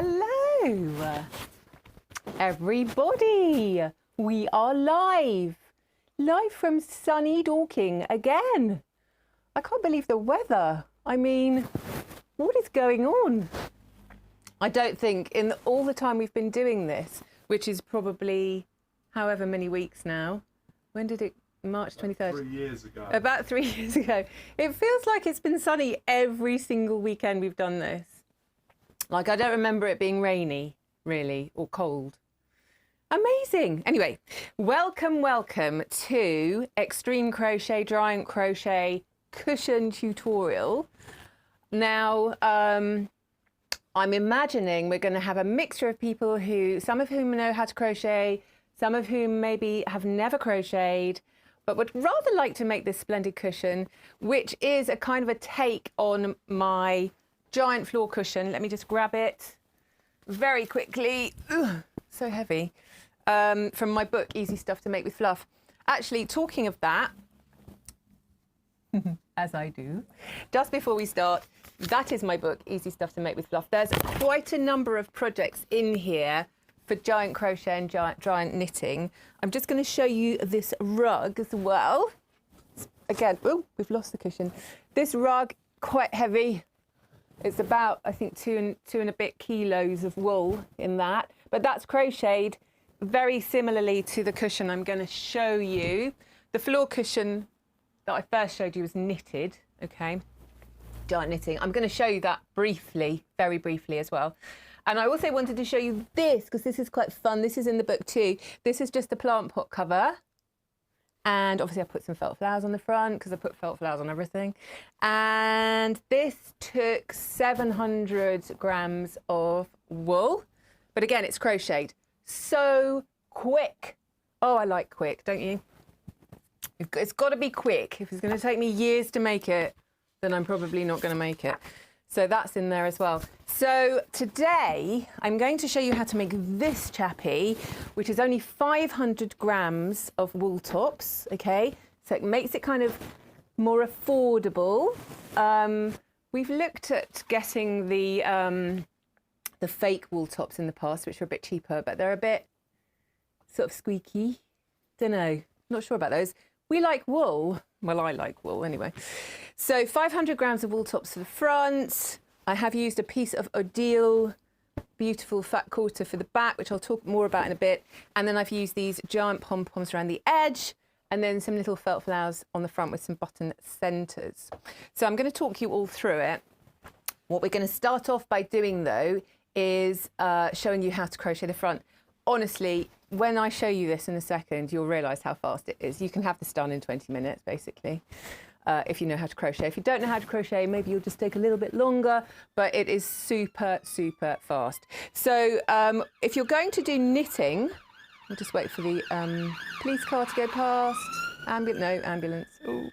Hello, everybody. We are live from sunny Dorking again. I can't believe the weather. I mean, what is going on? I don't think in all the time we've been doing this, which is probably however many weeks now. When did it? March 23rd? 3 years ago. About 3 years ago. It feels like it's been sunny every single weekend we've done this. Like, I don't remember it being rainy, really, or cold. Amazing. Anyway, welcome to Extreme Crochet, Giant Crochet Cushion Tutorial. Now, I'm imagining we're going to have a mixture of people who, some of whom know how to crochet, some of whom maybe have never crocheted, but would rather like to make this splendid cushion, which is a kind of a take on my giant floor cushion. Let me just grab it very quickly. Ugh, so heavy. From my book, Easy Stuff to Make with Fluff. Actually, talking of that, as I do, just before we start, that is my book, Easy Stuff to Make with Fluff. There's quite a number of projects in here for giant crochet and giant knitting. I'm just going to show you this rug as well. Again, oh, we've lost the cushion. This rug, quite heavy. It's about, I think, two and a bit kilos of wool in that, but that's crocheted very similarly to the cushion I'm going to show you. The floor cushion that I first showed you was knitted, okay? Giant knitting. I'm going to show you that briefly, very briefly as well. And I also wanted to show you this because this is quite fun. This is in the book too. This is just a plant pot cover. And obviously I put some felt flowers on the front because I put felt flowers on everything. And this took 700 grams of wool. But again, it's crocheted. So quick. Oh, I like quick, don't you? It's got to be quick. If it's going to take me years to make it, then I'm probably not going to make it. So that's in there as well. So today I'm going to show you how to make this chappy, which is only 500 grams of wool tops, okay? So it makes it kind of more affordable. We've looked at getting the fake wool tops in the past, which are a bit cheaper, but they're a bit sort of squeaky. Don't know, not sure about those. We like wool. Well, I like wool anyway. So 500 grams of wool tops for the front. I have used a piece of Odile, beautiful fat quarter for the back, which I'll talk more about in a bit. And then I've used these giant pom-poms around the edge, and then some little felt flowers on the front with some button centres. So I'm going to talk you all through it. What we're going to start off by doing, though, is showing you how to crochet the front. Honestly, when I show you this in a second, you'll realise how fast it is. You can have this done in 20 minutes, basically, if you know how to crochet. If you don't know how to crochet, maybe you'll just take a little bit longer, but it is super, super fast. So if you're going to do knitting, we'll just wait for the police car to go past. No, ambulance. Ooh.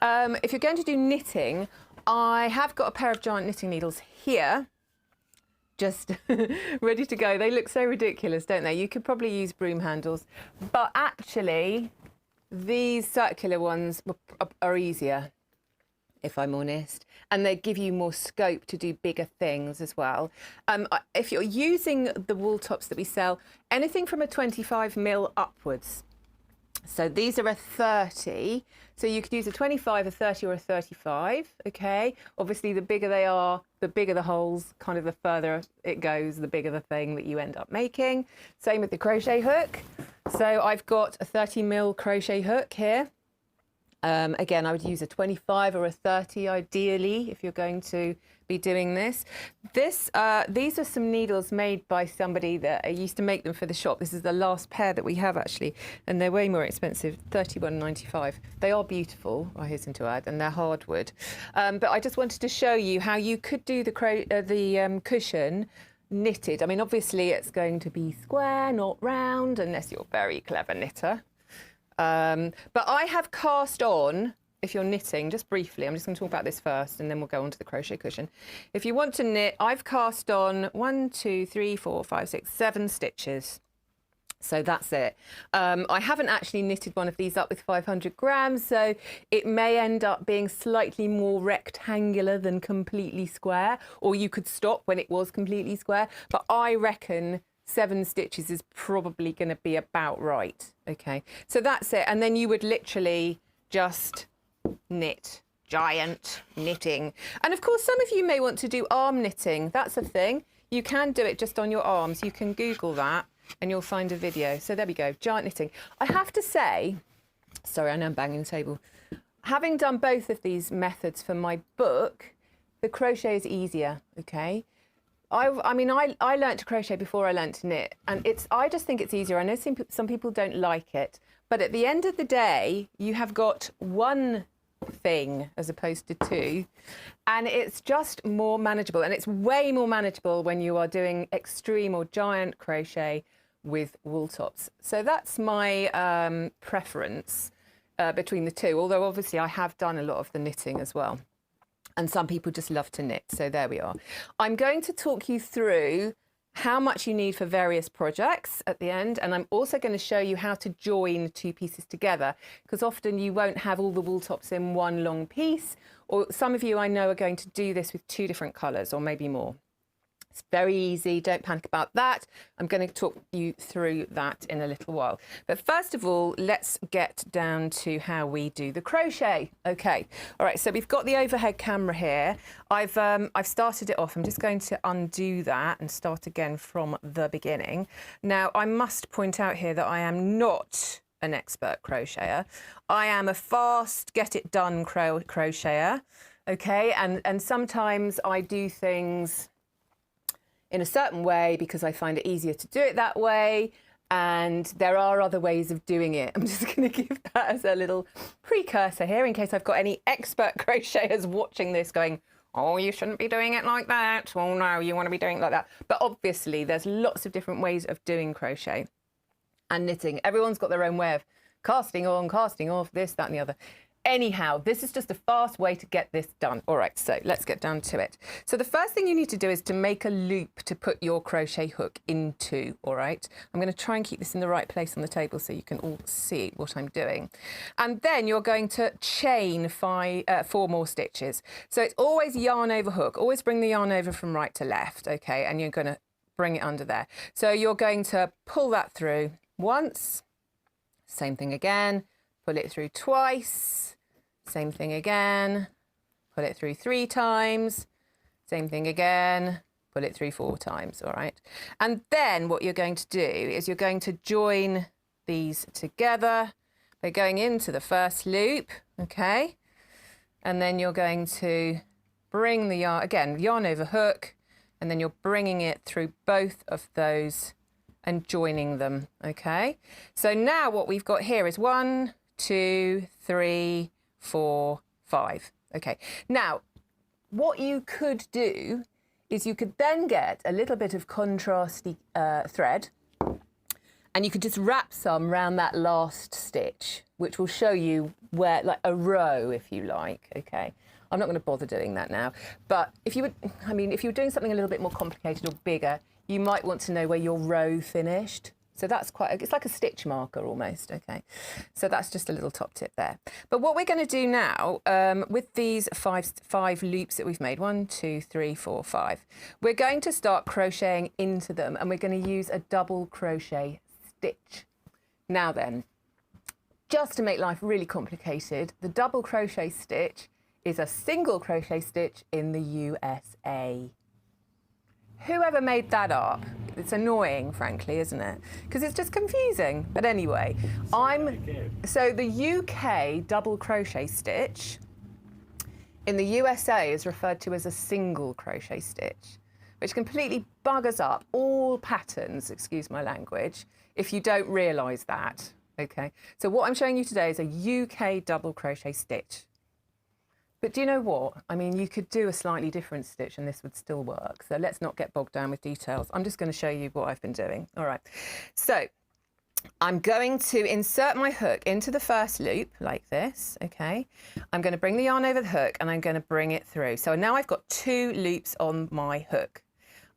If you're going to do knitting, I have got a pair of giant knitting needles here, just ready to go. They look so ridiculous, don't they? You could probably use broom handles, but actually these circular ones are easier, if I'm honest, and they give you more scope to do bigger things as well. If you're using the wool tops that we sell, anything from a 25mm upwards. So these are a 30, so you could use a 25, a 30 or a 35, okay? Obviously, the bigger they are, the bigger the holes, kind of the further it goes, the bigger the thing that you end up making. Same with the crochet hook. So I've got a 30mm crochet hook here. Again, I would use a 25 or a 30 ideally if you're going to be doing this. These are some needles made by somebody that I used to make them for the shop. This is the last pair that we have actually, and they're way more expensive, £31.95. They are beautiful, I hasten to add, and they're hardwood. But I just wanted to show you how you could do the cushion knitted. I mean, obviously it's going to be square, not round, unless you're a very clever knitter. But I have cast on, if you're knitting, just briefly, I'm just going to talk about this first and then we'll go on to the crochet cushion. If you want to knit, I've cast on 1, 2, 3, 4, 5, 6, 7 stitches. So that's it. I haven't actually knitted one of these up with 500 grams, so it may end up being slightly more rectangular than completely square, or you could stop when it was completely square. But I reckon 7 stitches is probably going to be about right. Okay, so that's it. And then you would literally just knit, giant knitting. And of course, some of you may want to do arm knitting. That's a thing. You can do it just on your arms. You can Google that and you'll find a video. So there we go, giant knitting. I have to say, sorry, I know I'm banging the table. Having done both of these methods for my book, the crochet is easier, okay? I mean, I learnt to crochet before I learnt to knit, and I just think it's easier. I know some people don't like it, but at the end of the day, you have got one thing as opposed to 2, and it's just more manageable, and it's way more manageable when you are doing extreme or giant crochet with wool tops. So that's my preference between the 2, although obviously I have done a lot of the knitting as well. And some people just love to knit. So there we are. I'm going to talk you through how much you need for various projects at the end. And I'm also going to show you how to join 2 pieces together, because often you won't have all the wool tops in one long piece. Or some of you I know are going to do this with 2 different colours or maybe more. It's very easy. Don't panic about that. I'm going to talk you through that in a little while. But first of all, let's get down to how we do the crochet. Okay. All right. So we've got the overhead camera here. I've started it off. I'm just going to undo that and start again from the beginning. Now, I must point out here that I am not an expert crocheter. I am a fast, get it done crocheter. Okay. And sometimes I do things in a certain way because I find it easier to do it that way, and there are other ways of doing it. I'm just going to give that as a little precursor here in case I've got any expert crocheters watching this going, oh, you shouldn't be doing it like that. Oh no, you want to be doing it like that. But obviously there's lots of different ways of doing crochet and knitting. Everyone's got their own way of casting on, casting off, this, that and the other. Anyhow, this is just a fast way to get this done. All right, so let's get down to it. So the first thing you need to do is to make a loop to put your crochet hook into, all right? I'm going to try and keep this in the right place on the table so you can all see what I'm doing. And then you're going to chain 4 more stitches. So it's always yarn over hook. Always bring the yarn over from right to left, okay? And you're going to bring it under there. So you're going to pull that through once, same thing again, pull it through twice, same thing again, pull it through 3 times, same thing again, pull it through 4 times, all right? And then what you're going to do is you're going to join these together by going into the first loop, okay? And then you're going to bring the yarn, again, yarn over hook, and then you're bringing it through both of those and joining them, okay? So now what we've got here is 1, 2, 3, 4, 5. Okay. Now, what you could do is you could then get a little bit of contrasty thread, and you could just wrap some around that last stitch, which will show you where, like a row, if you like. Okay. I'm not going to bother doing that now, but if you were doing something a little bit more complicated or bigger, you might want to know where your row finished. So that's it's like a stitch marker almost, okay? So that's just a little top tip there. But what we're going to do now, with these five loops that we've made, 1, 2, 3, 4, 5, we're going to start crocheting into them, and we're going to use a double crochet stitch. Now then, just to make life really complicated, the double crochet stitch is a single crochet stitch in the USA. Whoever made that up? It's annoying, frankly, isn't it? Because it's just confusing. But anyway, so the UK double crochet stitch in the USA is referred to as a single crochet stitch, which completely buggers up all patterns, excuse my language, if you don't realise that. Okay, so what I'm showing you today is a UK double crochet stitch. But do you know what? I mean, you could do a slightly different stitch and this would still work. So let's not get bogged down with details. I'm just going to show you what I've been doing. All right. So I'm going to insert my hook into the first loop like this. Okay. I'm going to bring the yarn over the hook and I'm going to bring it through. So now I've got 2 loops on my hook.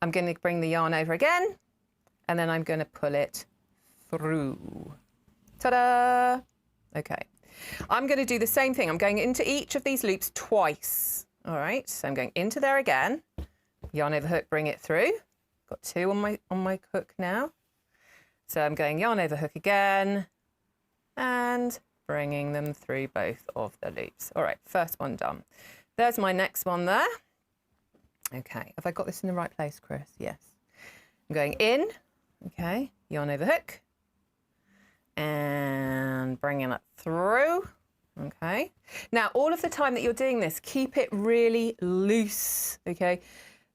I'm going to bring the yarn over again and then I'm going to pull it through. Ta-da! Okay. I'm going to do the same thing. I'm going into each of these loops twice. All right, so I'm going into there again, yarn over hook, bring it through, got 2 on my hook now. So I'm going yarn over hook again and bringing them through both of the loops. All right, first one done. There's my next one there. Okay, have I got this in the right place, Chris? Yes. I'm going in, okay, yarn over hook, and bringing it through, okay. Now, all of the time that you're doing this, keep it really loose, okay.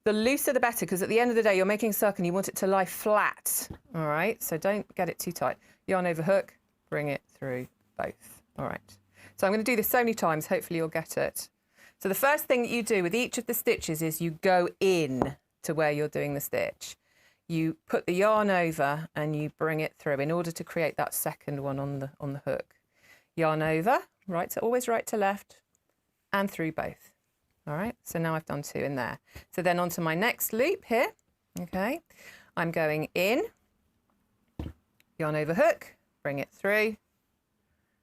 The looser the better, because at the end of the day, you're making a circle and you want it to lie flat, all right. So don't get it too tight. Yarn over hook, bring it through both, all right. So I'm going to do this so many times, hopefully you'll get it. So the first thing that you do with each of the stitches is you go in to where you're doing the stitch. You put the yarn over and you bring it through in order to create that second one on the hook. Yarn over, right, so always right to left, and through both. All right, so now I've done 2 in there. So then onto my next loop here, okay. I'm going in, yarn over hook, bring it through,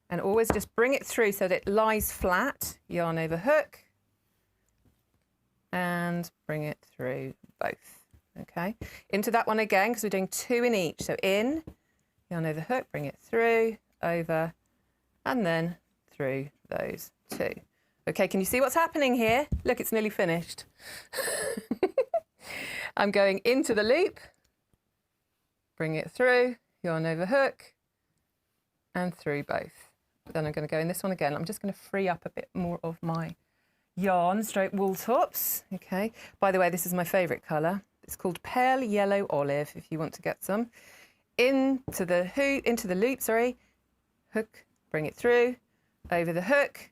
and always just bring it through so that it lies flat, yarn over hook, and bring it through both, okay. Into that one again, because we're doing 2 in each. So in, yarn over hook, bring it through, over, and then through those 2. Okay, can you see what's happening here? Look, it's nearly finished. I'm going into the loop, bring it through, yarn over hook, and through both. Then I'm going to go in this one again. I'm just going to free up a bit more of my yarn stroke wool tops. Okay. By the way, this is my favourite colour. It's called Pale Yellow Olive, if you want to get some. Into the loop, sorry. Hook, bring it through, over the hook,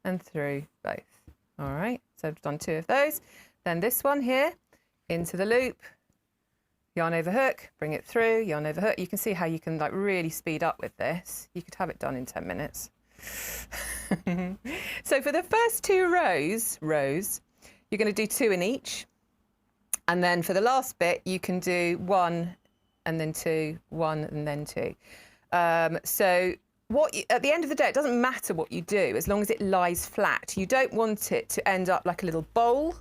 and through both. All right. So I've done 2 of those. Then this one here, into the loop, yarn over hook, bring it through, yarn over hook. You can see how you can like really speed up with this. You could have it done in 10 minutes. So for the first 2 rows, you're going to do 2 in each. And then for the last bit, you can do 1 and then 2, 1 and then 2. So at the end of the day, it doesn't matter what you do as long as it lies flat. You don't want it to end up like a little bowl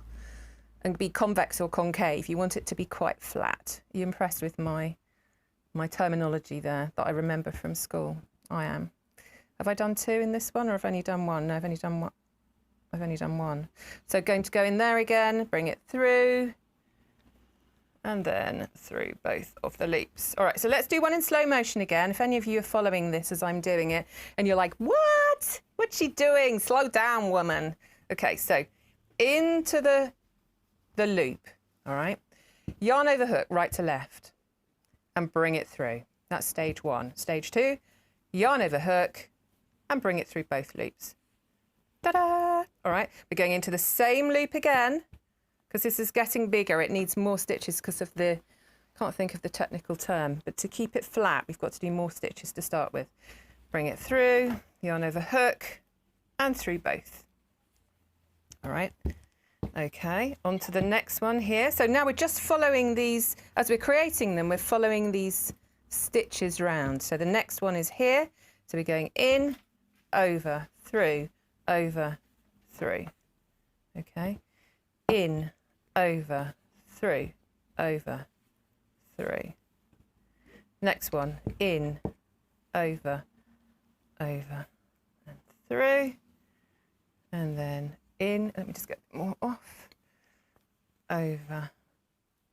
and be convex or concave. You want it to be quite flat. Are you impressed with my terminology there that I remember from school? I am. Have I done 2 in this one, or have I only done 1? No, I've only done 1. I've only done 1. So going to go in there again, bring it through, and then through both of the loops. All right, so let's do one in slow motion again. If any of you are following this as I'm doing it, and you're like, what? What's she doing? Slow down, woman. Okay, so into the loop, all right? Yarn over hook, right to left, and bring it through. That's stage 1. Stage 2, yarn over hook, and bring it through both loops. Ta-da! All right, we're going into the same loop again, because this is getting bigger. It needs more stitches because of the, can't think of the technical term, but to keep it flat, we've got to do more stitches to start with. Bring it through, yarn over hook, and through both. All right. Okay, on to the next one here. So now we're just following these, as we're creating them, we're following these stitches round. So the next one is here. So we're going in, over, through, through. Okay, in, over, through, through. Next one, in, over, and through. And then in, let me just get more off, over,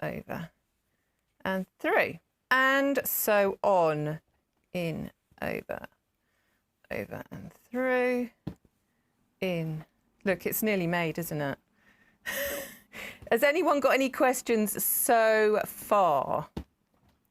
and through, and so on, in, over, and through, in. Look, it's nearly made, isn't it? Has anyone got any questions so far?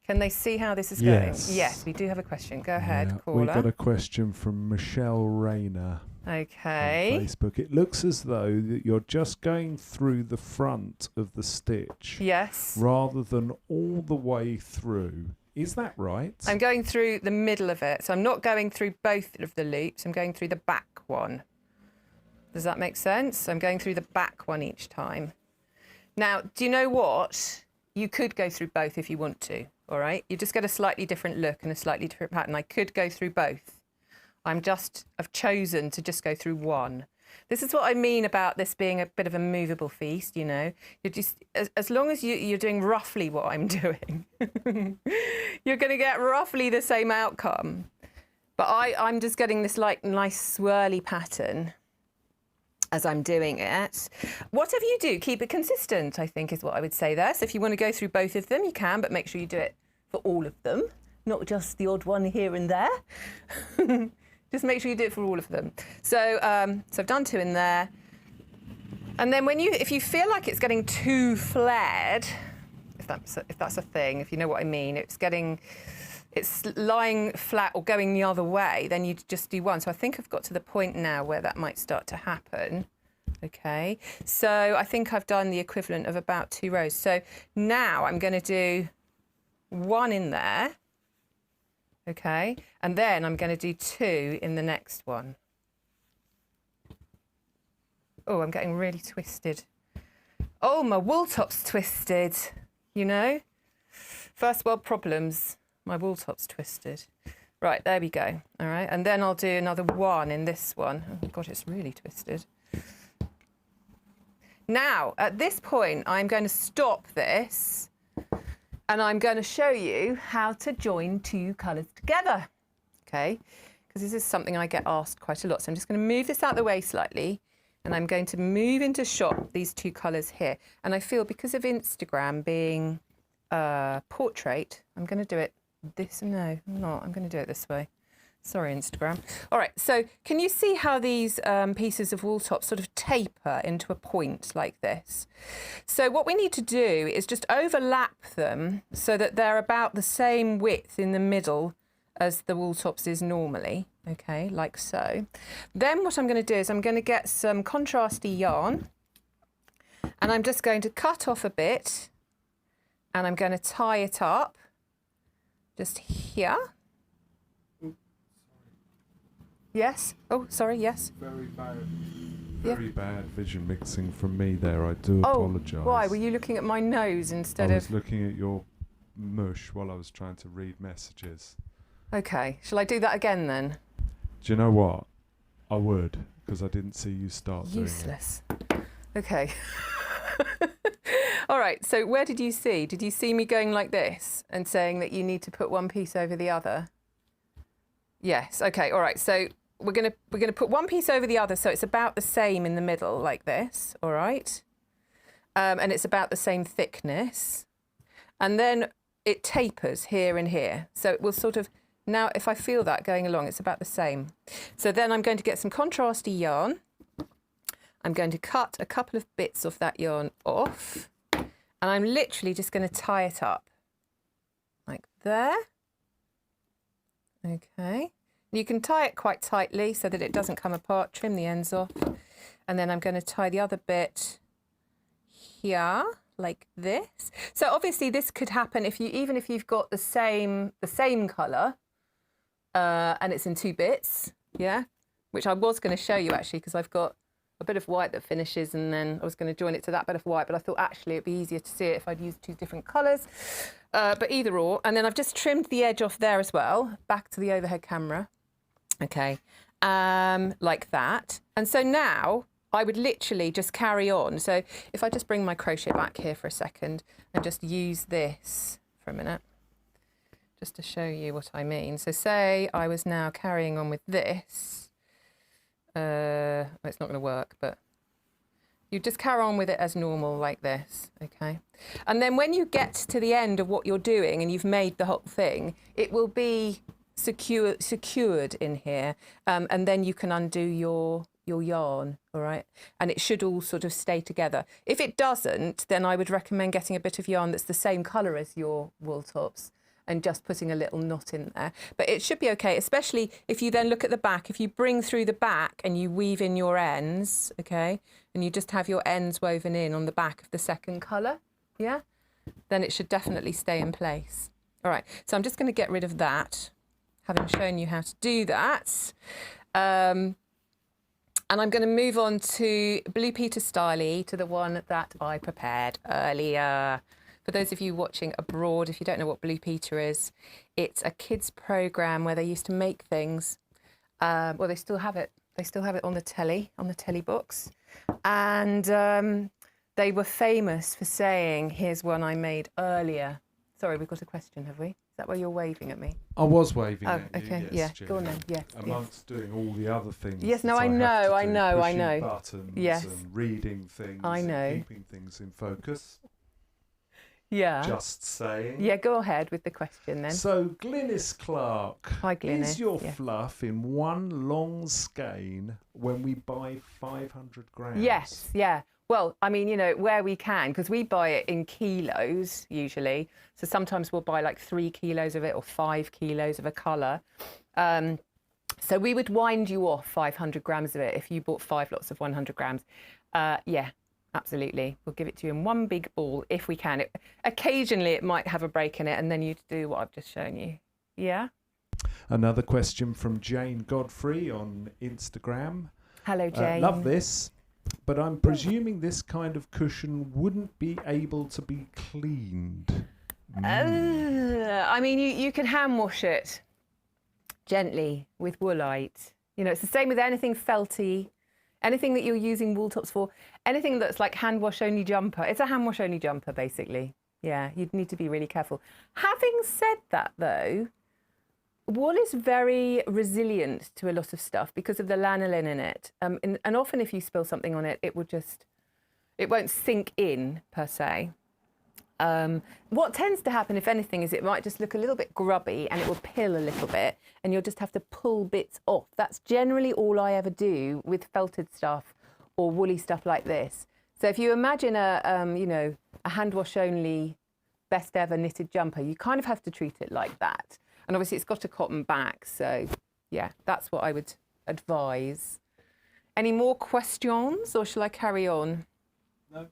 Can they see how this is going? Yes, we do have a question. Go ahead, caller. We've got a question from Michelle Rayner. Okay. On Facebook. It looks as though that you're just going through the front of the stitch. Yes. Rather than all the way through. Is that right? I'm going through the middle of it. So I'm not going through both of the loops. I'm going through the back one. Does that make sense? I'm going through the back one each time. Now, do you know what? You could go through both if you want to, all right? You just get a slightly different look and a slightly different pattern. I could go through both. I've chosen to just go through one. This is what I mean about this being a bit of a movable feast, you know. You're just, as long as you're doing roughly what I'm doing, you're going to get roughly the same outcome. But I'm just getting this like nice swirly pattern as I'm doing it. Whatever you do, keep it consistent, I think is what I would say there. So if you want to go through both of them, you can, but make sure you do it for all of them, not just the odd one here and there. Just make sure you do it for all of them. So, so I've done 2 in there. And then if you feel like it's getting too flared, if that's a thing, if you know what I mean, it's lying flat or going the other way, then you just do 1. So I think I've got to the point now where that might start to happen. Okay, so I think I've done the equivalent of about 2 rows. So now I'm going to do 1 in there. Okay, and then I'm going to do 2 in the next one. Oh, I'm getting really twisted. Oh, my wool top's twisted, you know? First world problems. My wool top's twisted. Right, there we go. All right, and then I'll do another 1 in this one. Oh, God, it's really twisted. Now, at this point, I'm going to stop this. And I'm going to show you how to join 2 colours together, okay? Because this is something I get asked quite a lot. So I'm just going to move this out of the way slightly, and I'm going to move into shot these 2 colours here. And I feel because of Instagram being portrait, I'm going to do it this. No, I'm not. I'm going to do it this way. Sorry, Instagram. All right, so can you see how these pieces of wool top sort of taper into a point like this? So what we need to do is just overlap them so that they're about the same width in the middle as the wool tops is normally, okay, like so. Then what I'm going to do is I'm going to get some contrasty yarn, and I'm just going to cut off a bit, and I'm going to tie it up just here. Yes. Oh, sorry. Yes. Very bad vision mixing from me there. I do apologise. Why? Were you looking at my nose instead of... I was looking at your mush while I was trying to read messages. Okay. Shall I do that again then? Do you know what? I would, because I didn't see you start doing it. Useless. Okay. All right. So where did you see? Did you see me going like this and saying that you need to put one piece over the other? Yes. Okay. All right. So we're gonna put one piece over the other, so it's about the same in the middle, like this. All right. And it's about the same thickness, and then it tapers here and here. So it will sort of, now if I feel that going along, it's about the same. So then I'm going to get some contrasty yarn. I'm going to cut a couple of bits of that yarn off, and I'm literally just going to tie it up like there. Okay. You can tie it quite tightly so that it doesn't come apart, trim the ends off. And then I'm going to tie the other bit here, like this. So obviously this could happen even if you've got the same colour and it's in 2 bits, yeah? Which I was going to show you actually, because I've got a bit of white that finishes, and then I was going to join it to that bit of white, but I thought actually it'd be easier to see it if I'd used 2 different colours. But either or. And then I've just trimmed the edge off there as well, back to the overhead camera. Okay, like that. And so now I would literally just carry on. So if I just bring my crochet back here for a second and just use this for a minute, just to show you what I mean. So say I was now carrying on with this. Well, it's not going to work, but you just carry on with it as normal like this, okay? And then when you get to the end of what you're doing and you've made the whole thing, it will be secured in here, and then you can undo your yarn, all right? And it should all sort of stay together. If it doesn't, then I would recommend getting a bit of yarn that's the same colour as your wool tops and just putting a little knot in there. But it should be okay, especially if you then look at the back. If you bring through the back and you weave in your ends, okay, and you just have your ends woven in on the back of the second colour, yeah, then it should definitely stay in place. All right, so I'm just going to get rid of that, having shown you how to do that. And I'm going to move on to Blue Peter Styly, to the one that I prepared earlier. For those of you watching abroad, if you don't know what Blue Peter is, it's a kids program where they used to make things. Well, they still have it They still have it on the telly box. And they were famous for saying, here's one I made earlier. Sorry, we've got a question, have we? Is that why you're waving at me? I was waving Oh, at you, okay, yes, yeah. Go on then, yes. Amongst doing all the other things. Yes, no, that I have know, to I do, know, I pushing know. buttons Yes. and reading things. I know. And keeping things in focus. Yeah. Just saying. Yeah, go ahead with the question then. So, Glynis Clark, Hi, Glynis. is your Yeah. fluff in one long skein when we buy 500 grams? Yes, yeah. Well, I mean, you know, where we can, because we buy it in kilos usually. So sometimes we'll buy like 3 kilos of it or 5 kilos of a colour. So we would wind you off 500 grams of it if you bought 5 lots of 100 grams. Yeah, absolutely. We'll give it to you in one big ball if we can. Occasionally it might have a break in it and then you'd do what I've just shown you. Yeah? Another question from Jane Godfrey on Instagram. Hello, Jane. Love this, but I'm presuming this kind of cushion wouldn't be able to be cleaned. I mean, you can hand wash it gently with woolite. You know, it's the same with anything felty, anything that you're using wool tops for, anything that's like hand wash only jumper. It's a hand wash only jumper, basically. Yeah, you'd need to be really careful. Having said that, though, wool is very resilient to a lot of stuff because of the lanolin in it. And often if you spill something on it, it won't sink in per se. What tends to happen, if anything, is it might just look a little bit grubby and it will pill a little bit and you'll just have to pull bits off. That's generally all I ever do with felted stuff or woolly stuff like this. So if you imagine you know, a hand wash only best ever knitted jumper, you kind of have to treat it like that. And obviously it's got a cotton back, so yeah, that's what I would advise. Any more questions or shall I carry on? No.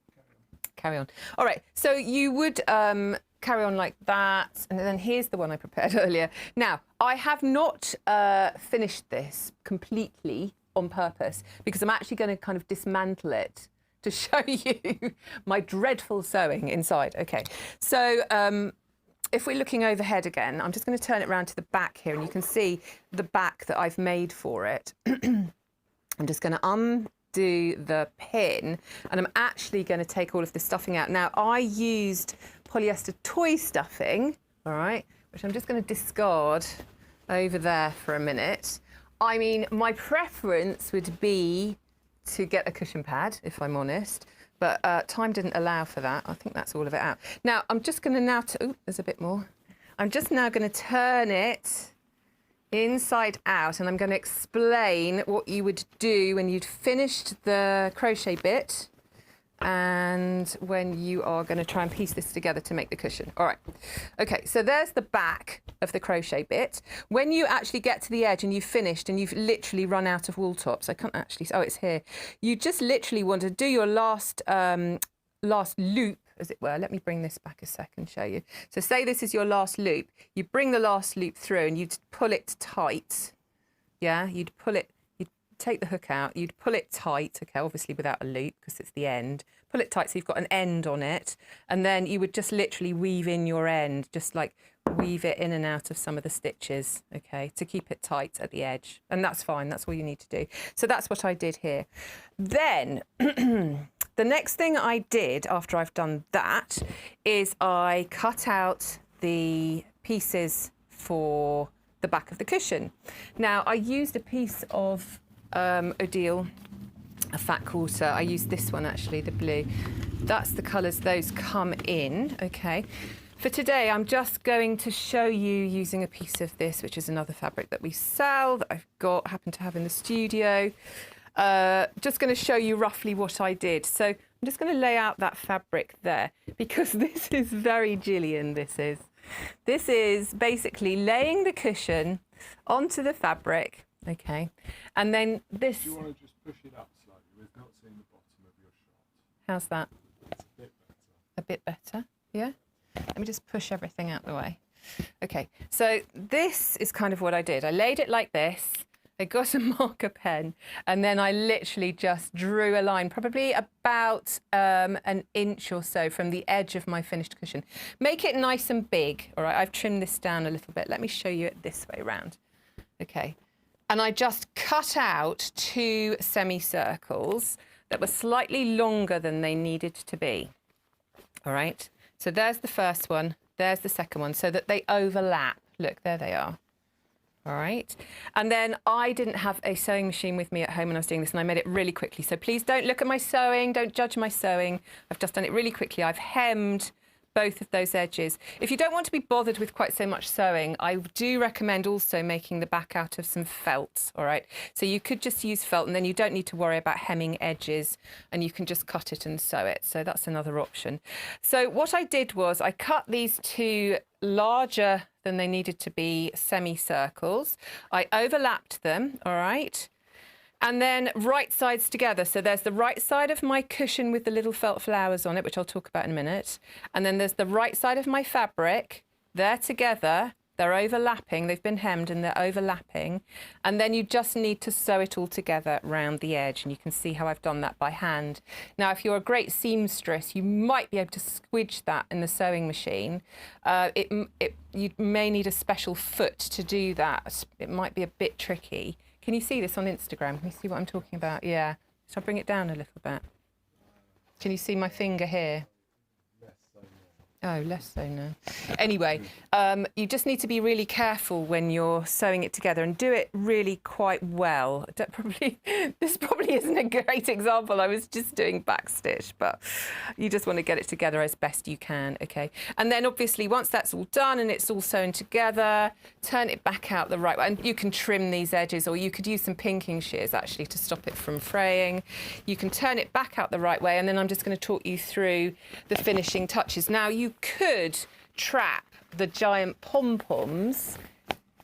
Carry on. All right, so you would carry on like that, and then here's the one I prepared earlier. Now, I have not finished this completely on purpose because I'm actually going to kind of dismantle it to show you my dreadful sewing inside. Okay, so if we're looking overhead again, I'm just going to turn it around to the back here, and you can see the back that I've made for it. I'm just going to undo the pin, and I'm actually going to take all of the stuffing out. Now, I used polyester toy stuffing, all right, which I'm just going to discard over there for a minute. I mean, my preference would be to get a cushion pad, if I'm honest, but time didn't allow for that. I think that's all of it out. Now, I'm just going to now, there's a bit more. I'm just now going to turn it inside out, and I'm going to explain what you would do when you'd finished the crochet bit and when you are going to try and piece this together to make the cushion. All right. Okay, so there's the back of the crochet bit. When you actually get to the edge and you've finished and you've literally run out of wool tops, I can't actually, oh, it's here. You just literally want to do your last loop, as it were. Let me bring this back a sec and show you. So say this is your last loop. You bring the last loop through and you'd pull it tight. Yeah, you'd pull it, you'd take the hook out, you'd pull it tight, okay, obviously without a loop because it's the end. Pull it tight so you've got an end on it, and then you would just literally weave in your end, just like weave it in and out of some of the stitches, okay, to keep it tight at the edge. And that's fine, that's all you need to do. So that's what I did here. Then the next thing I did after I've done that is I cut out the pieces for the back of the cushion. Now, I used a piece of Odile, a fat quarter. I used this one actually, the blue. That's the colours those come in, okay. For today, I'm just going to show you using a piece of this, which is another fabric that we sell, that I've got, happen to have in the studio. Just going to show you roughly what I did. So I'm just going to lay out that fabric there, because this is very Gillian, this is. This is basically laying the cushion onto the fabric, okay, and then this... Do you want to just push it up slightly? We've not seen the bottom of your shot. How's that? It's a bit better. A bit better, yeah? Let me just push everything out the way. Okay, so this is kind of what I did. I laid it like this. I got a marker pen, and then I literally just drew a line, probably about an inch or so from the edge of my finished cushion. Make it nice and big, all right? I've trimmed this down a little bit. Let me show you it this way round. Okay, and I just cut out 2 semicircles that were slightly longer than they needed to be. All right, so there's the first one, there's the second one, so that they overlap. Look, there they are. All right, and then I didn't have a sewing machine with me at home when I was doing this, and I made it really quickly. So please don't look at my sewing, don't judge my sewing. I've just done it really quickly. I've hemmed both of those edges. If you don't want to be bothered with quite so much sewing, I do recommend also making the back out of some felt, all right? So you could just use felt, and then you don't need to worry about hemming edges, and you can just cut it and sew it. So that's another option. So what I did was I cut these 2 larger than they needed to be semicircles. I overlapped them, all right? And then right sides together. So there's the right side of my cushion with the little felt flowers on it, which I'll talk about in a minute. And then there's the right side of my fabric. They're together. They're overlapping. They've been hemmed and they're overlapping. And then you just need to sew it all together round the edge. And you can see how I've done that by hand. Now, if you're a great seamstress, you might be able to squidge that in the sewing machine. You may need a special foot to do that. It might be a bit tricky. Can you see this on Instagram? Can you see what I'm talking about? Yeah. Shall I bring it down a little bit? Can you see my finger here? Oh, less so now. Anyway, you just need to be really careful when you're sewing it together and do it really quite well. This probably isn't a great example. I was just doing backstitch, but you just want to get it together as best you can, okay? And then obviously once that's all done and it's all sewn together, turn it back out the right way. And you can trim these edges, or you could use some pinking shears actually to stop it from fraying. You can turn it back out the right way, and then I'm just going to talk you through the finishing touches. Now, you could trap the giant pom-poms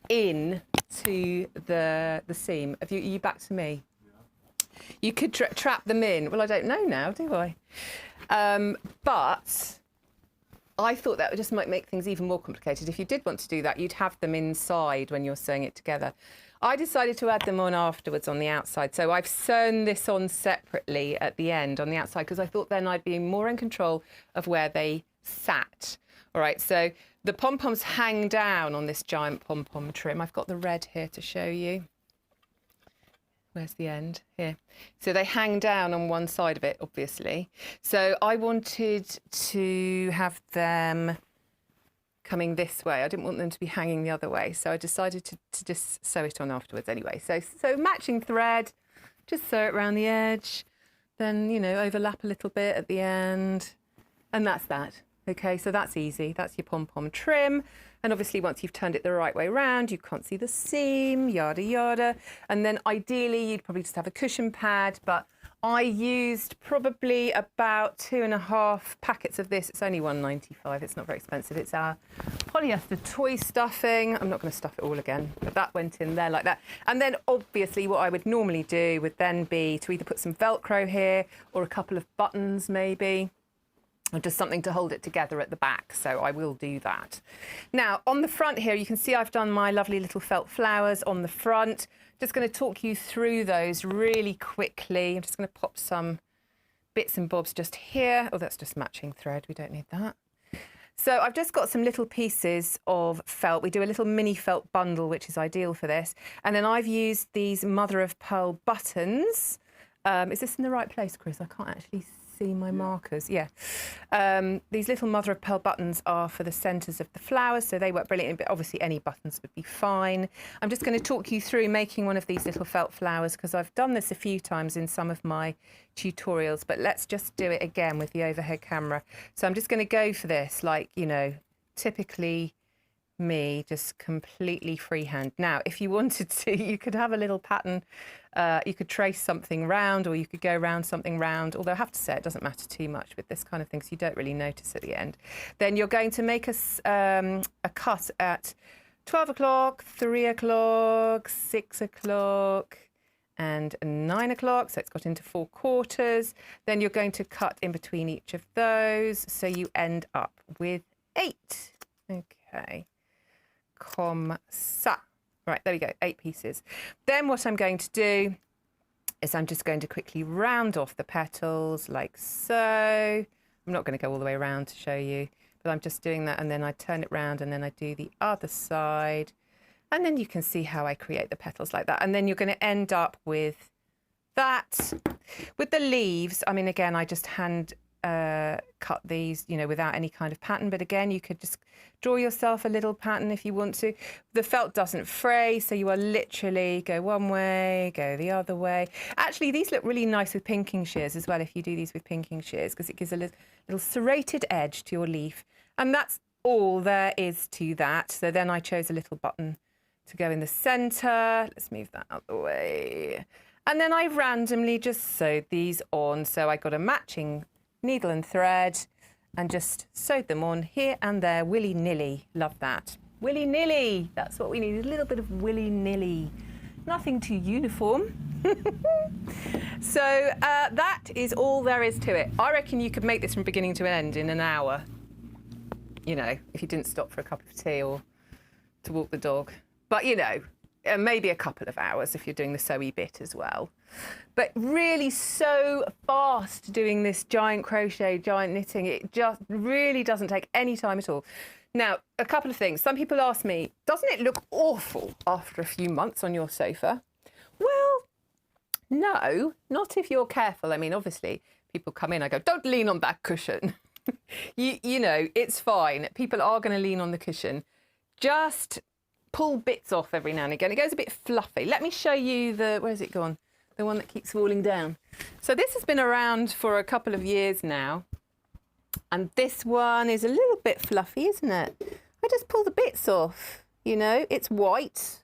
into the seam. Are you back to me? Yeah. You could trap them in. Well, I don't know now, do I? But I thought that just might make things even more complicated. If you did want to do that, you'd have them inside when you're sewing it together. I decided to add them on afterwards on the outside. So I've sewn this on separately at the end on the outside, because I thought then I'd be more in control of where they sat. All right, so the pom-poms hang down on this giant pom-pom trim. I've got the red here to show you. Where's the end? Here. So they hang down on one side of it, obviously. So I wanted to have them coming this way. I didn't want them to be hanging the other way. So I decided to just sew it on afterwards anyway. So matching thread, just sew it around the edge, then, you know, overlap a little bit at the end. And that's that. Okay, so that's easy. That's your pom-pom trim. And obviously once you've turned it the right way around, you can't see the seam, yada, yada. And then ideally you'd probably just have a cushion pad, but I used probably about 2.5 packets of this. It's only £1.95. It's not very expensive. It's our polyester toy stuffing. I'm not going to stuff it all again, but that went in there like that. And then obviously what I would normally do would then be to either put some Velcro here or a couple of buttons maybe, or just something to hold it together at the back. So I will do that. Now, on the front here, you can see I've done my lovely little felt flowers on the front. Just going to talk you through those really quickly. I'm just going to pop some bits and bobs just here. Oh, that's just matching thread. We don't need that. So I've just got some little pieces of felt. We do a little mini felt bundle, which is ideal for this. And then I've used these mother of pearl buttons. Is this in the right place, Chris? I can't actually see my markers. Yeah. These little mother of pearl buttons are for the centres of the flowers, so they work brilliantly, but obviously any buttons would be fine. I'm just going to talk you through making one of these little felt flowers, because I've done this a few times in some of my tutorials, but let's just do it again with the overhead camera. So I'm just going to go for this, like, you know, typically me, just completely freehand. Now, if you wanted to, you could have a little pattern. You could trace something round, or you could go around something round, although I have to say it doesn't matter too much with this kind of thing, so you don't really notice at the end. Then you're going to make a cut at 12 o'clock, 3 o'clock, 6 o'clock, and 9 o'clock, so it's got into 4 quarters. Then you're going to cut in between each of those, so you end up with 8. Okay. Comme ça. Right, there we go, 8 pieces. Then what I'm going to do is I'm just going to quickly round off the petals like so. I'm not going to go all the way around to show you, but I'm just doing that, and then I turn it round, and then I do the other side, And then you can see how I create the petals like that. And then you're going to end up with that. With the leaves, I mean, again, I just hand cut these, you know, without any kind of pattern. But again, you could just draw yourself a little pattern if you want to. The felt doesn't fray, so you are literally go one way, go the other way. Actually, these look really nice with pinking shears as well if you do these with pinking shears, because it gives a little serrated edge to your leaf. And that's all there is to that. So then I chose a little button to go in the centre. Let's move that out the way. And then I randomly just sewed these on. So I got a matching needle and thread and just sewed them on here and there, willy-nilly. Love that. Willy-nilly, that's what we need, a little bit of willy-nilly. Nothing too uniform. So that is all there is to it. I reckon you could make this from beginning to end in an hour, you know, if you didn't stop for a cup of tea or to walk the dog. But, you know, maybe a couple of hours if you're doing the sewy bit as well. But really so fast doing this giant crochet, giant knitting. It just really doesn't take any time at all. Now, a couple of things. Some people ask me, doesn't it look awful after a few months on your sofa? Well, no, not if you're careful. I mean, obviously, people come in, I go, don't lean on that cushion. you know, it's fine. People are going to lean on the cushion. Just pull bits off every now and again. It goes a bit fluffy. Let me show you where's it gone? The one that keeps falling down. So this has been around for a couple of years now. And this one is a little bit fluffy, isn't it? I just pull the bits off, you know, it's white,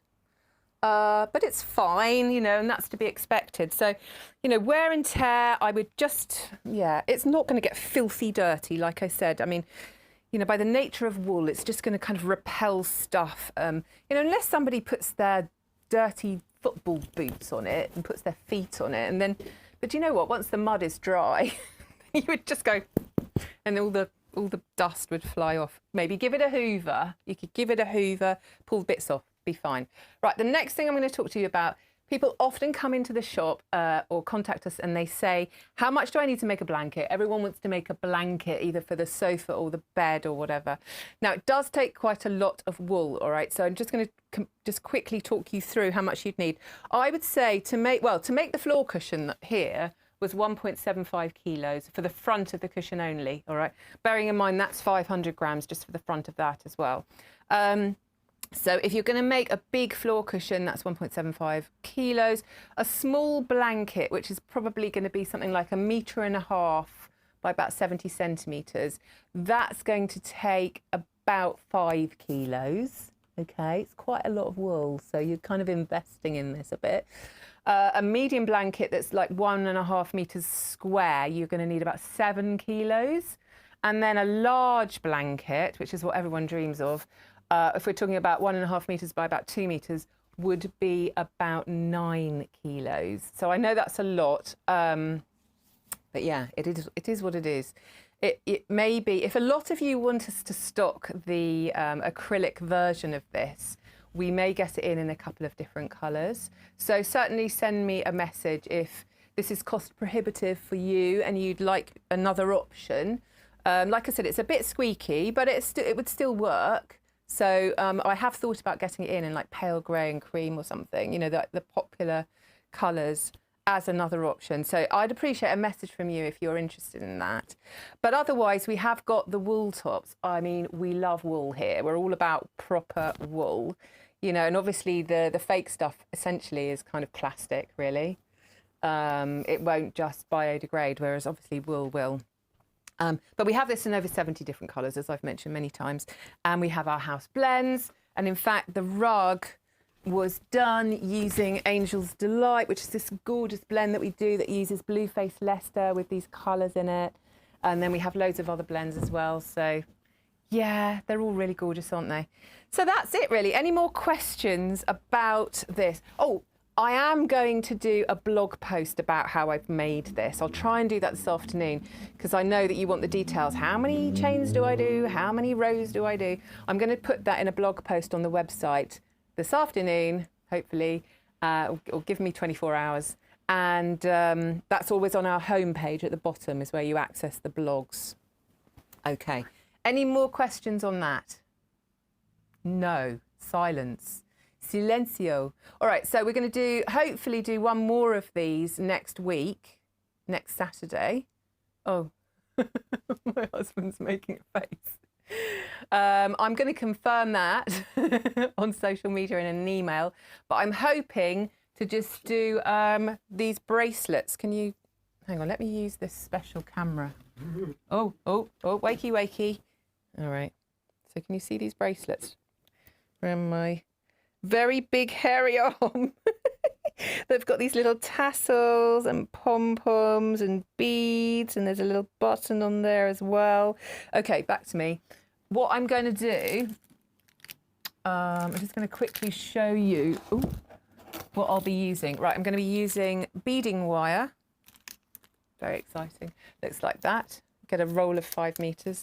but it's fine, you know, and that's to be expected. So, you know, wear and tear, I would just, yeah, it's not going to get filthy dirty, like I said. I mean, you know, by the nature of wool, it's just going to kind of repel stuff. You know, unless somebody puts their dirty football boots on it and puts their feet on it, and then, but you know what? Once the mud is dry, you would just go, and all the dust would fly off. Maybe give it a hoover. You could give it a hoover, pull the bits off, be fine. Right, the next thing I'm going to talk to you about. People often come into the shop or contact us and they say, how much do I need to make a blanket? Everyone wants to make a blanket either for the sofa or the bed or whatever. Now, it does take quite a lot of wool, all right? So I'm just going to just quickly talk you through how much you'd need. I would say to make the floor cushion here was 1.75 kilos for the front of the cushion only, all right? Bearing in mind that's 500 grams just for the front of that as well. So if you're going to make a big floor cushion, that's 1.75 kilos. A small blanket, which is probably going to be something like 1.5 meters by about 70 centimetres, that's going to take about 5 kilos. Okay, it's quite a lot of wool, so you're kind of investing in this a bit. A medium blanket that's like 1.5 meters square, you're going to need about 7 kilos. And then a large blanket, which is what everyone dreams of, if we're talking about 1.5 meters by about 2 meters, would be about 9 kilos. So I know that's a lot, but yeah, it is what it is. It may be, if a lot of you want us to stock the acrylic version of this, we may get it in a couple of different colours. So certainly send me a message if this is cost prohibitive for you and you'd like another option. Like I said, it's a bit squeaky, but it would still work. So I have thought about getting it in like pale grey and cream or something, you know, the popular colours as another option. So I'd appreciate a message from you if you're interested in that. But otherwise, we have got the wool tops. I mean, we love wool here. We're all about proper wool, you know, and obviously the fake stuff essentially is kind of plastic, really. It won't just biodegrade, whereas obviously wool will. But we have this in over 70 different colours, as I've mentioned many times. And we have our house blends. And in fact, the rug was done using Angel's Delight, which is this gorgeous blend that we do that uses Blueface Leicester with these colours in it. And then we have loads of other blends as well. So yeah, they're all really gorgeous, aren't they? So that's it, really. Any more questions about this? Oh, I am going to do a blog post about how I've made this. I'll try and do that this afternoon because I know that you want the details. How many chains do I do? How many rows do I do? I'm going to put that in a blog post on the website this afternoon, hopefully, or give me 24 hours. And that's always on our homepage at the bottom is where you access the blogs. Okay. Any more questions on that? No. Silence. Silencio. All right, so we're going to hopefully do one more of these next week, next Saturday. Oh, my husband's making a face. I'm going to confirm that on social media and in an email, but I'm hoping to just do these bracelets. Can you, hang on, let me use this special camera. Oh, wakey, wakey. All right, so can you see these bracelets around my very big hairy arm? They've got these little tassels and pom-poms and beads, and there's a little button on there as well. Okay, back to me. What I'm going to do, I'm just going to quickly show you what I'll be using. Right, I'm going to be using beading wire. Very exciting. Looks like that. Get a roll of 5 meters.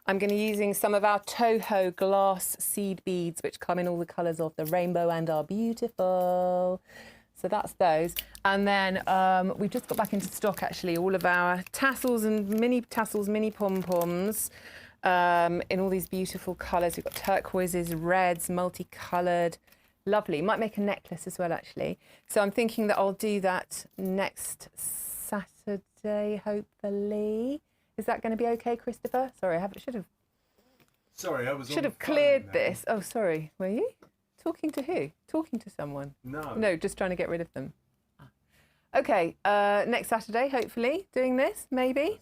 I'm going to be using some of our Toho glass seed beads, which come in all the colours of the rainbow and are beautiful. So that's those. And then we've just got back into stock, actually, all of our tassels and mini pom-poms in all these beautiful colours. We've got turquoises, reds, multicoloured. Lovely. Might make a necklace as well, actually. So I'm thinking that I'll do that next Saturday, hopefully. Is that going to be okay, Christopher? Sorry, I should have cleared this. Oh, sorry. Were you? Talking to who? Talking to someone? No, just trying to get rid of them. Okay, next Saturday, hopefully, doing this, maybe.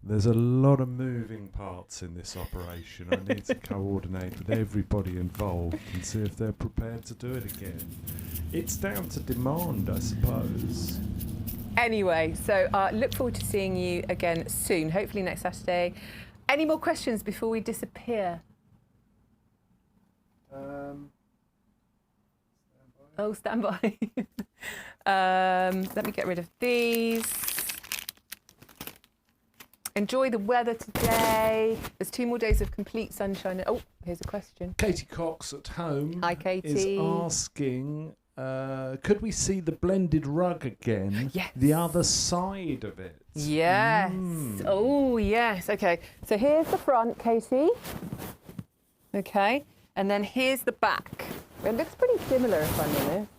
There's a lot of moving parts in this operation. I need to coordinate with everybody involved and see if they're prepared to do it again. It's down to demand, I suppose. Anyway, so look forward to seeing you again soon, hopefully next Saturday. Any more questions before we disappear? Stand by. Let me get rid of these. Enjoy the weather today. There's 2 more days of complete sunshine. Oh, here's a question. Katie Cox at home Hi, Katie. is asking, could we see the blended rug again? Yes. The other side of it. Yes. Oh, yes. Okay. So here's the front, Katie. Okay. And then here's the back. It looks pretty similar, if I'm honest.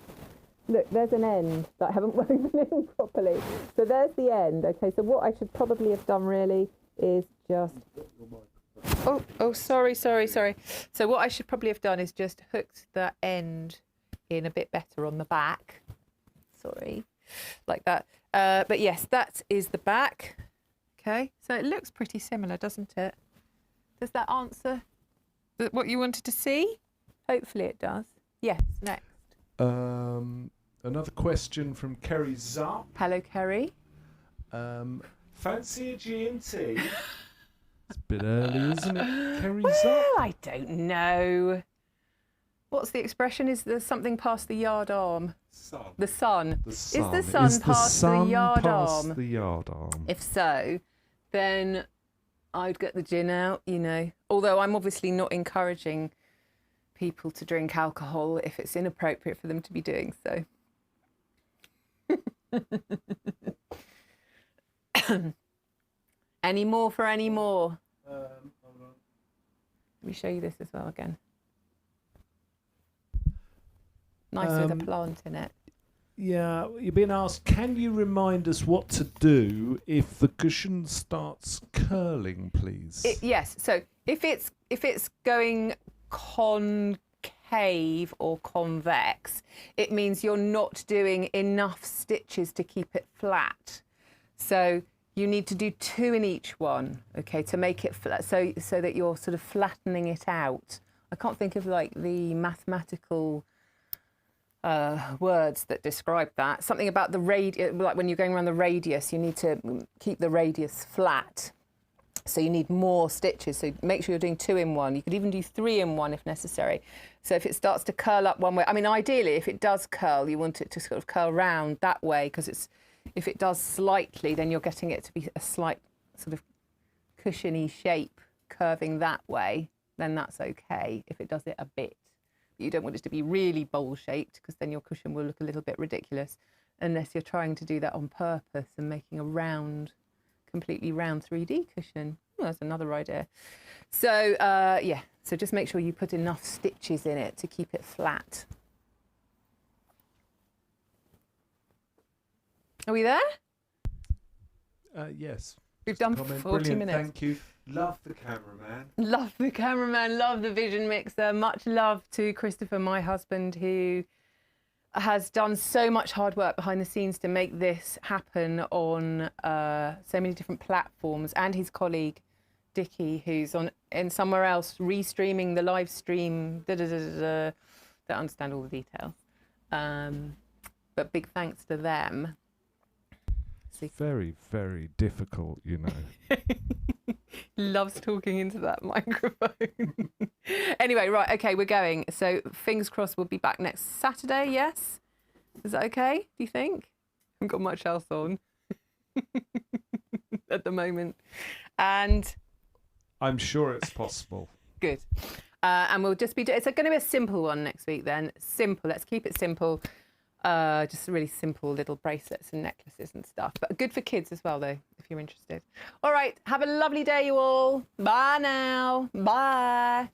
Look, there's an end that I haven't woven in properly. So there's the end. Okay, so what I should probably have done really is just... sorry. So what I should probably have done is just hooked the end in a bit better on the back. Sorry, like that. But yes, that is the back. Okay, so it looks pretty similar, doesn't it? Does that answer what you wanted to see? Hopefully it does. Yes, next. Another question from Kerry Zupp. Hello, Kerry. Fancy a G&T? It's a bit early, isn't it, Kerry Well, Zupp? I don't know. What's the expression? Is there something past the yard arm? Sun. The sun. The sun. Is the sun past the yard past arm? the yard arm? If so, then I'd get the gin out, you know. Although I'm obviously not encouraging people to drink alcohol if it's inappropriate for them to be doing so. Any more for any more? Hold on. Let me show you this as well again. Nice with a plant in it. Yeah, you've been asked, can you remind us what to do if the cushion starts curling, please? Yes, so if it's going concave or convex, it means you're not doing enough stitches to keep it flat. So you need to do 2 in each one, okay, to make it flat, so that you're sort of flattening it out. I can't think of like the mathematical words that describe that. Something about the radius, like when you're going around the radius, you need to keep the radius flat. So you need more stitches. So make sure you're doing 2 in 1. You could even do 3 in 1 if necessary. So if it starts to curl up one way, I mean, ideally, if it does curl, you want it to sort of curl round that way, because if it does slightly, then you're getting it to be a slight sort of cushiony shape curving that way, then that's okay if it does it a bit. You don't want it to be really bowl-shaped, because then your cushion will look a little bit ridiculous, unless you're trying to do that on purpose and making a round, completely round 3D cushion. Oh, that's another idea. So, yeah, so just make sure you put enough stitches in it to keep it flat. Are we there? Yes. We've Just a done comment. 40 Brilliant, minutes. Thank you. Love the cameraman. Love the cameraman, love the vision mixer. Much love to Christopher, my husband, who has done so much hard work behind the scenes to make this happen on so many different platforms, and his colleague Dickie, who's on in somewhere else restreaming the live stream. Don't understand all the details, but big thanks to them. It's very, very difficult, you know. Loves talking into that microphone. Anyway, right, okay, we're going. So fingers crossed we'll be back next Saturday, yes? Is that okay, do you think? Haven't got much else on at the moment. And I'm sure it's possible. good. And we'll just be, it's going to be a simple one next week then. Simple, let's keep it simple. Just really simple little bracelets and necklaces and stuff. But good for kids as well, though, if you're interested. All right, have a lovely day, you all. Bye now. Bye.